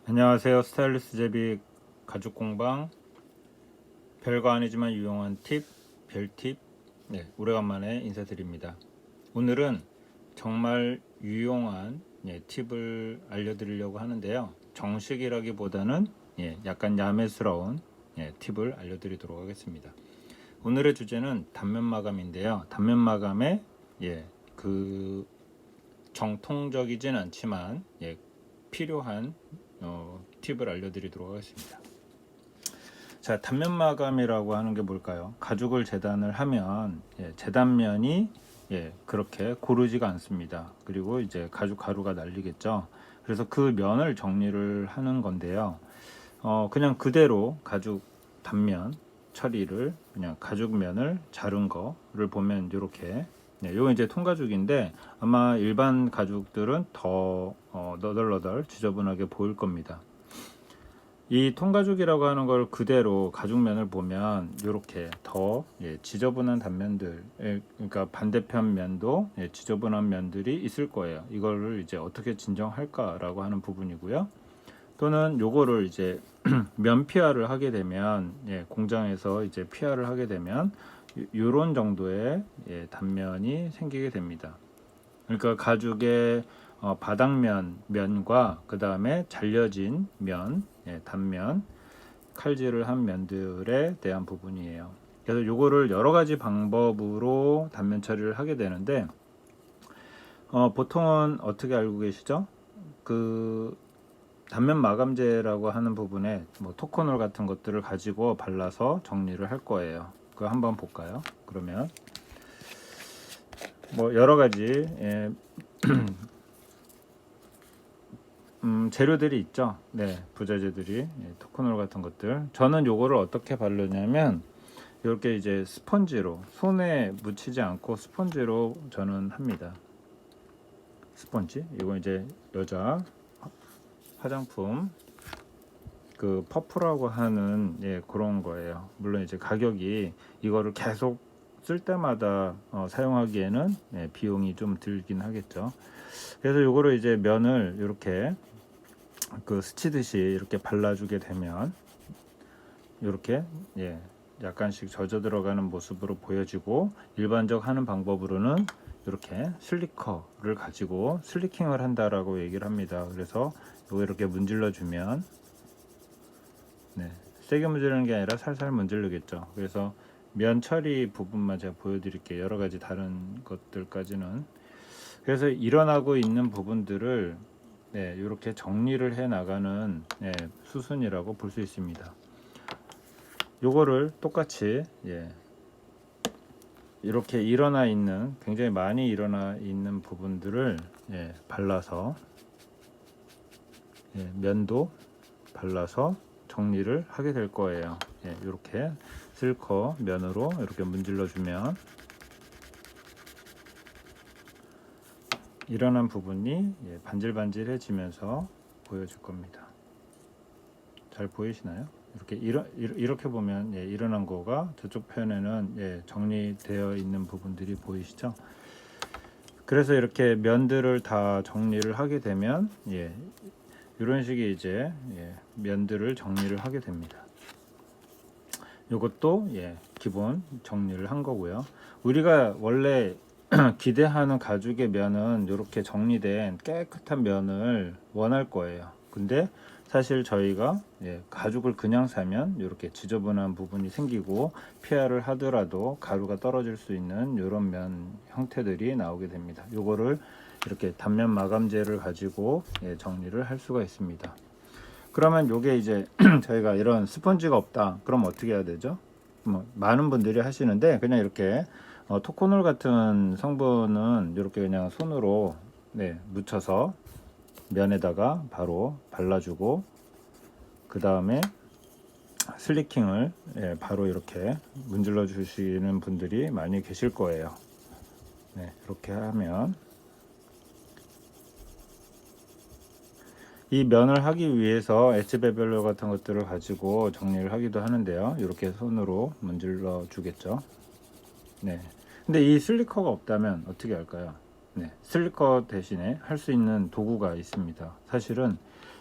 안녕하세요. 스타일리스트 제비 가죽공방, 별거 아니지만 유용한 팁, 별팁. 오래간만에 인사드립니다. 오늘은 정말 유용한 팁을 알려드리려고 하는데요. 정식이라기보다는 약간 야매스러운 팁을 알려드리도록 하겠습니다. 오늘의 주제는 단면 마감인데요. 단면 마감에 그 정통적이진 않지만 필요한 팁을 알려드리도록 하겠습니다. 자, 단면 마감이라고 하는 게 뭘까요? 가죽을 재단을 하면 재단면이 그렇게 고르지가 않습니다. 그리고 이제 가죽 가루가 날리겠죠. 그래서 그 면을 정리를 하는 건데요. 그냥 그대로 가죽 단면 처리를 그냥 가죽면을 자른 거를 보면 이렇게 요거 이제 통가죽인데 아마 일반 가죽들은 더 너덜너덜 지저분하게 보일 겁니다. 이 통가죽이라고 하는 걸 그대로 가죽면을 보면 이렇게 더 지저분한 단면들, 그러니까 반대편 면도 지저분한 면들이 있을 거예요. 이거를 이제 어떻게 진정할까라고 하는 부분이고요. 또는 요거를 이제 면 피하를 하게 되면 공장에서 이제 피하를 하게 되면 요런 정도의 단면이 생기게 됩니다. 그러니까 가죽의 바닥면 면과 그 다음에 잘려진 면, 단면, 칼질을 한 면들에 대한 부분이에요. 그래서 요거를 여러 가지 방법으로 단면 처리를 하게 되는데 보통은 어떻게 알고 계시죠? 그 단면 마감제라고 하는 부분에 뭐 토코놀 같은 것들을 가지고 발라서 정리를 할 거예요. 그거 한번 볼까요? 그러면 뭐 여러 가지 재료들이 있죠. 부자재들이 토코놀 같은 것들. 저는 요거를 어떻게 바르냐면 이렇게 이제 스펀지로 손에 묻히지 않고 스펀지로 저는 합니다. 스펀지. 이거 이제 여자 화장품 그 퍼프라고 하는 그런 거예요. 물론 이제 가격이 이거를 계속 쓸 때마다 사용하기에는 비용이 좀 들긴 하겠죠. 그래서 요거를 이제 면을 이렇게 그 스치듯이 이렇게 발라주게 되면 이렇게 약간씩 젖어 들어가는 모습으로 보여지고, 일반적 하는 방법으로는 이렇게 슬리커를 가지고 슬리킹을 한다라고 얘기를 합니다. 그래서 요거 이렇게 문질러 주면 세게 문지르는 게 아니라 살살 문지르겠죠. 그래서 면 처리 부분만 제가 보여드릴게요. 여러 가지 다른 것들까지는. 그래서 일어나고 있는 부분들을 이렇게 정리를 해 나가는 수순이라고 볼 수 있습니다. 요거를 똑같이 이렇게 일어나 있는, 굉장히 많이 일어나 있는 부분들을 발라서 면도 발라서 정리를 하게 될 거예요. 이렇게 슬커 면으로 이렇게 문질러 주면 일어난 부분이 반질반질해지면서 보여줄 겁니다. 잘 보이시나요? 이렇게 보면 일어난 거가 저쪽 편에는 정리되어 있는 부분들이 보이시죠? 그래서 이렇게 면들을 다 정리를 하게 되면 이런 식의 이제 면들을 정리를 하게 됩니다. 이것도 기본 정리를 한 거고요. 우리가 원래 기대하는 가죽의 면은 이렇게 정리된 깨끗한 면을 원할 거예요. 근데 사실 저희가 가죽을 그냥 사면 이렇게 지저분한 부분이 생기고, 피하를 하더라도 가루가 떨어질 수 있는 이런 면 형태들이 나오게 됩니다. 요거를 이렇게 단면 마감제를 가지고 정리를 할 수가 있습니다. 그러면 요게 이제 저희가 이런 스펀지가 없다, 그럼 어떻게 해야 되죠? 뭐 많은 분들이 하시는데, 그냥 이렇게 토코놀 같은 성분은 이렇게 그냥 손으로 묻혀서 면에다가 바로 발라주고, 그 다음에 슬리킹을 바로 이렇게 문질러 주시는 분들이 많이 계실 거예요. 이렇게 하면 이 면을 하기 위해서 엣지 베벨러 같은 것들을 가지고 정리를 하기도 하는데요. 이렇게 손으로 문질러 주겠죠. 근데 이 슬리커가 없다면 어떻게 할까요? 슬리커 대신에 할 수 있는 도구가 있습니다. 사실은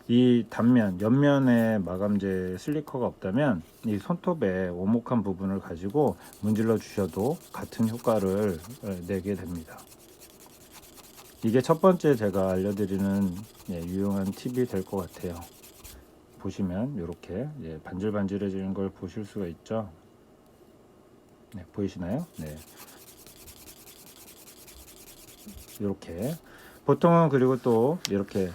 이 단면, 옆면에 마감재 슬리커가 없다면 이 손톱의 오목한 부분을 가지고 문질러 주셔도 같은 효과를 내게 됩니다. 이게 첫 번째 제가 알려드리는 유용한 팁이 될 것 같아요. 보시면 이렇게 반질반질해지는 걸 보실 수가 있죠. 보이시나요? 이렇게 보통은, 그리고 또 이렇게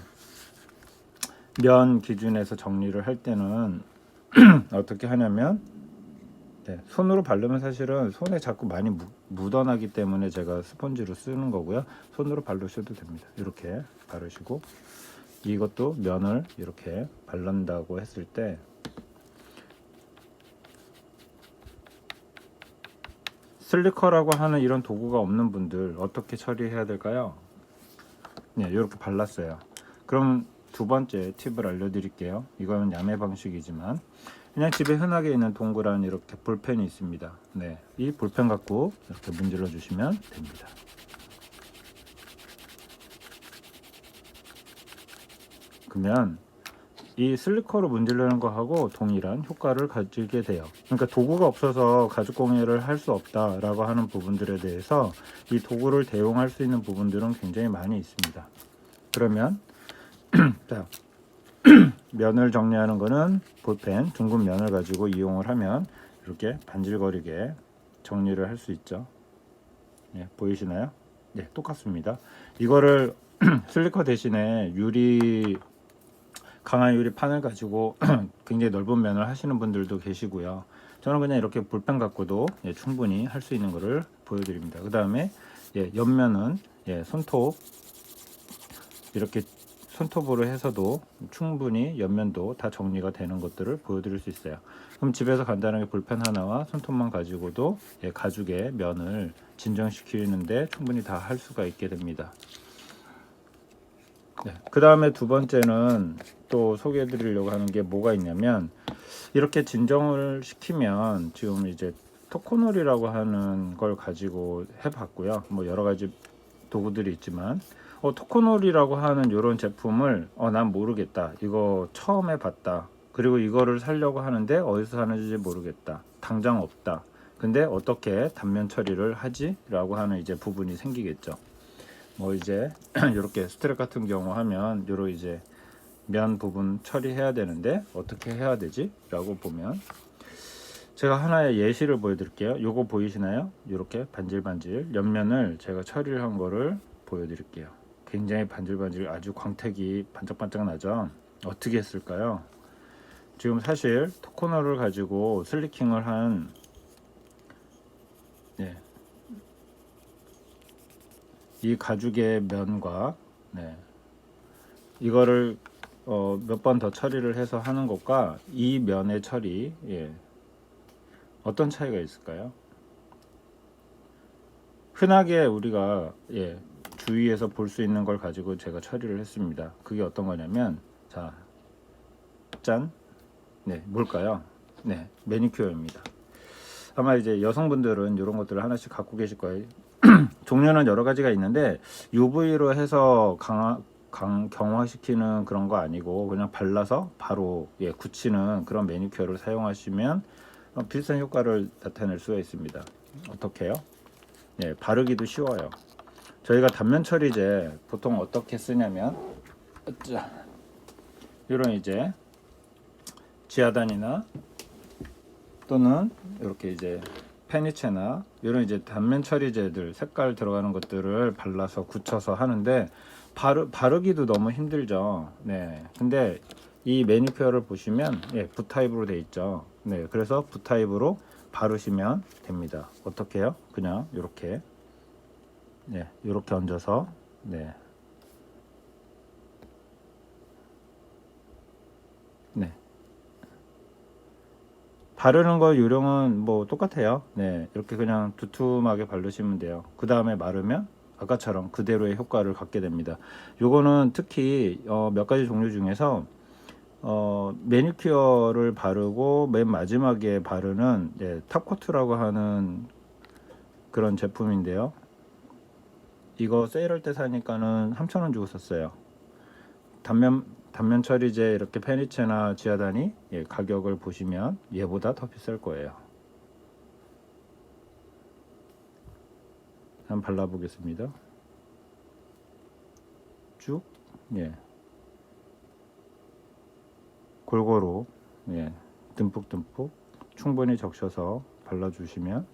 면 기준에서 정리를 할 때는 어떻게 하냐면 손으로 바르면 사실은 손에 자꾸 많이 묻어나기 때문에 제가 스펀지로 쓰는 거고요. 손으로 바르셔도 됩니다. 이렇게 바르시고, 이것도 면을 이렇게 바른다고 했을 때 슬리커라고 하는 이런 도구가 없는 분들 어떻게 처리해야 될까요? 이렇게 발랐어요. 그럼 두 번째 팁을 알려드릴게요. 이거는 야매 방식이지만 그냥 집에 흔하게 있는 동그란 이렇게 볼펜이 있습니다. 이 볼펜 갖고 이렇게 문질러 주시면 됩니다. 그러면 이 슬리커로 문지르는 거하고 동일한 효과를 가지게 돼요. 그러니까 도구가 없어서 가죽 공예를 할 수 없다라고 하는 부분들에 대해서 이 도구를 대용할 수 있는 부분들은 굉장히 많이 있습니다. 그러면 자, 면을 정리하는 거는 볼펜, 둥근 면을 가지고 이용을 하면 이렇게 반질거리게 정리를 할 수 있죠. 보이시나요? 똑같습니다. 이거를 슬리커 대신에 강한 유리 판을 가지고 굉장히 넓은 면을 하시는 분들도 계시고요. 저는 그냥 이렇게 볼펜 갖고도 충분히 할 수 있는 것을 보여드립니다. 그 다음에 옆면은 손톱, 이렇게 손톱으로 해서도 충분히 옆면도 다 정리가 되는 것들을 보여드릴 수 있어요. 그럼 집에서 간단하게 볼펜 하나와 손톱만 가지고도 가죽의 면을 진정시키는데 충분히 다 할 수가 있게 됩니다. 그 다음에 두 번째는 또 소개해 드리려고 하는 게 뭐가 있냐면, 이렇게 진정을 시키면 지금 이제 토코놀이라고 하는 걸 가지고 해봤고요. 뭐 여러 가지 도구들이 있지만 토코놀이라고 하는 이런 제품을 난 모르겠다, 이거 처음 해봤다, 그리고 이거를 사려고 하는데 어디서 사는지 모르겠다, 당장 없다, 근데 어떻게 단면 처리를 하지? 라고 하는 이제 부분이 생기겠죠. 뭐 이제 이렇게 스트랩 같은 경우 하면 요런 이제 면 부분 처리해야 되는데 어떻게 해야 되지? 라고 보면 제가 하나의 예시를 보여드릴게요. 요거 보이시나요? 이렇게 반질반질 옆면을 제가 처리를 한 거를 보여드릴게요. 굉장히 반질반질, 아주 광택이 반짝반짝 나죠. 어떻게 했을까요? 지금 사실 토코너를 가지고 슬리킹을 한 이 가죽의 면과 이거를 몇 번 더 처리를 해서 하는 것과 이 면의 처리, 어떤 차이가 있을까요? 흔하게 우리가 주위에서 볼 수 있는 걸 가지고 제가 처리를 했습니다. 그게 어떤 거냐면, 자, 짠, 뭘까요? 매니큐어입니다. 아마 이제 여성분들은 이런 것들을 하나씩 갖고 계실 거예요. 종류는 여러 가지가 있는데 UV로 해서 경화시키는 그런 거 아니고 그냥 발라서 바로 굳히는 그런 매니큐어를 사용하시면 비슷한 효과를 나타낼 수가 있습니다. 어떻게 해요? 바르기도 쉬워요. 저희가 단면 처리제 보통 어떻게 쓰냐면, 이런 이제 지하단이나 또는 이렇게 이제 페니체나 이런 이제 단면 처리제들, 색깔 들어가는 것들을 발라서 굳혀서 하는데 바르기도 너무 힘들죠. 근데 이 매니큐어를 보시면 붓타입으로 돼 있죠. 그래서 붓타입으로 바르시면 됩니다. 어떻게 해요? 그냥 이렇게 이렇게 얹어서 바르는 거 요령은 뭐 똑같아요. 이렇게 그냥 두툼하게 바르시면 돼요. 그 다음에 마르면 아까처럼 그대로의 효과를 갖게 됩니다. 요거는 특히 몇 가지 종류 중에서 매니큐어를 바르고 맨 마지막에 바르는 탑코트라고 하는 그런 제품인데요. 이거 세일할 때 사니까는 3,000원 주고 샀어요. 단면 처리제 이렇게 페니체나 지하단이 예, 가격을 보시면 얘보다 더 비쌀 거예요. 한번 발라보겠습니다. 쭉, 예, 골고루, 예, 듬뿍듬뿍 충분히 적셔서 발라주시면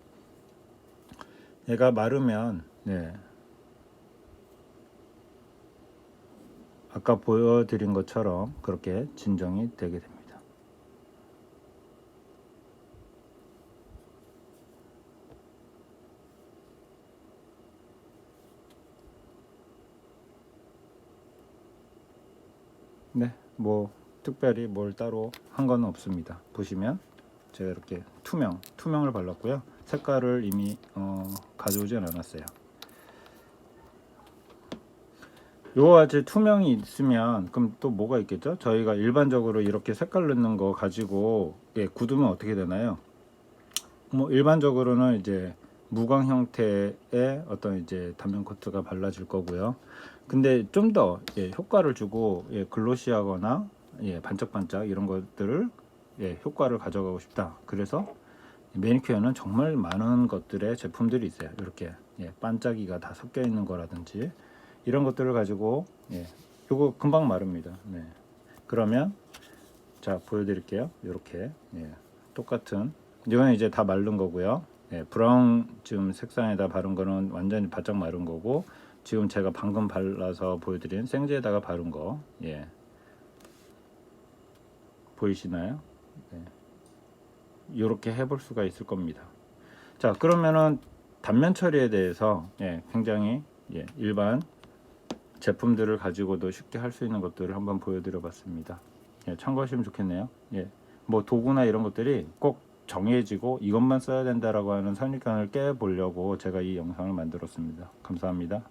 얘가 마르면, 예, 아까 보여드린 것처럼 그렇게 진정이 되게 됩니다. 네, 뭐 특별히 뭘 따로 한 건 없습니다. 보시면 제가 이렇게 투명을 발랐고요. 색깔을 이미 가져오진 않았어요. 요거 아직 투명이 있으면 그럼 또 뭐가 있겠죠? 저희가 일반적으로 이렇게 색깔 넣는 거 가지고 예, 굳으면 어떻게 되나요? 뭐 일반적으로는 이제 무광 형태의 어떤 이제 단면 코트가 발라질 거고요. 근데 좀 더 예, 효과를 주고 예, 글로시하거나 예, 반짝반짝 이런 것들을 예, 효과를 가져가고 싶다. 그래서 매니큐어는 정말 많은 것들의 제품들이 있어요. 이렇게 예, 반짝이가 다 섞여 있는 거라든지 이런 것들을 가지고 예, 요거 금방 마릅니다. 네. 그러면 자 보여드릴게요. 이렇게 예, 똑같은 이거는 이제 다 마른 거고요. 예, 브라운 지금 색상에다 바른 거는 완전히 바짝 마른 거고 지금 제가 방금 발라서 보여드린 생지에다가 바른 거 예, 보이시나요? 네. 이렇게 해볼 수가 있을 겁니다. 자 그러면은 단면 처리에 대해서 예, 굉장히 예, 일반 제품들을 가지고도 쉽게 할 수 있는 것들을 한번 보여드려 봤습니다. 예, 참고하시면 좋겠네요. 예, 뭐 도구나 이런 것들이 꼭 정해지고 이것만 써야 된다라고 하는 선입견을 깨보려고 제가 이 영상을 만들었습니다. 감사합니다.